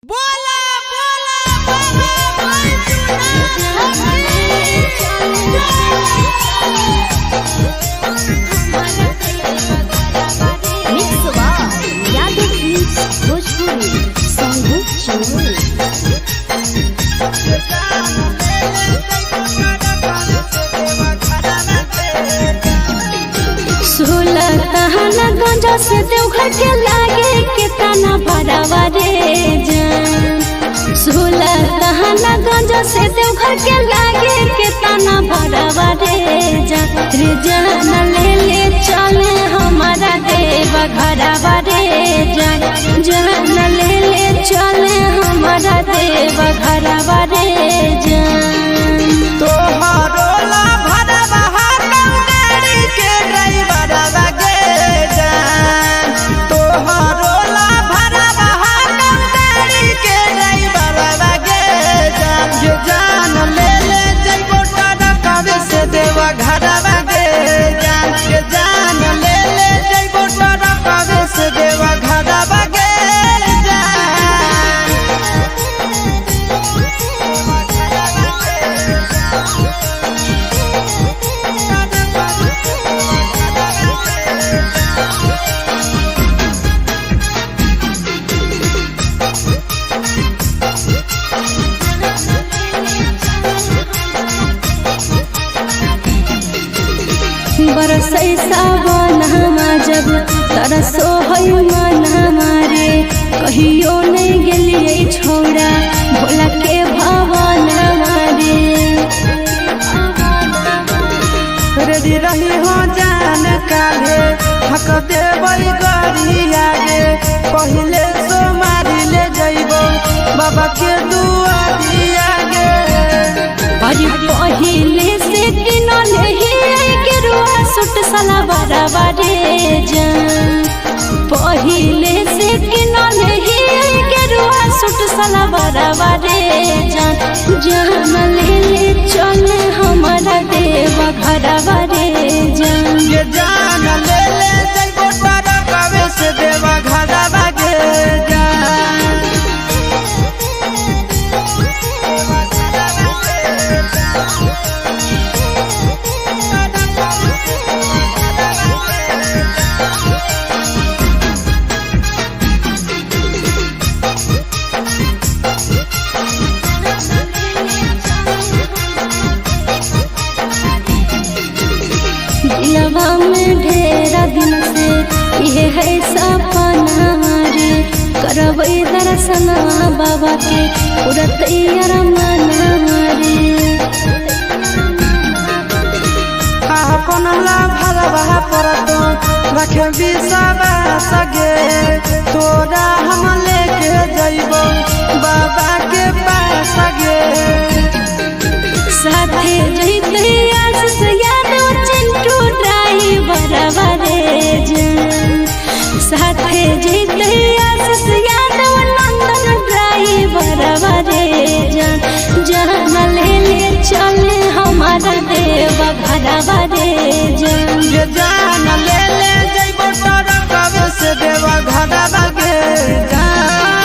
बोला गंजा से देवघर के लागे कितना बड़ावा रे जान। 16 तहना गंजा से देवघर के लागे कितना बड़ावा रे जान। रे जान ले ले चले हमारा देव घरवा रे जान। जान ले ले चले हमारा देव घरवा रे जान। बरसै सावन हमा जब तरसो है मन हमारे। कहियो नहीं गेलिए छोड़ा भोला के भवन हमारे। रेडी रही हो जान काले हक देवई गरी आगे। पहले सोमारी ले जइबो बाबा के दुआरी आगे। अरे पहले से किनले ही सुट सला बराबा रे जान। पहले से किनले ही गेरुआ सुट सला बराबा रे जान। जान ले ले चले हमारा देव घरवा रे जान। ये जान ले ले जइबो तारा कवे से देव घरवा गे जान। दिलवा में ढेरा दिन से ये है सपना रे। करबै दर्शन बाबा के पूरा तैयार मना रे। अपन ला भरवा परतो रखे बिसवा सगे। तोरा हम लेके जइबो बाबा के पास गे। साथे जइते आस यादो चिंटू ड्राइवर रे जान। साथे जइते आस यादो नंदन ड्राइवर रे जान। जान ले ले चले हमारा देव घरवा रे जान। ये जान ले ले जइबो तारा कवे से देव घरवा गे जान।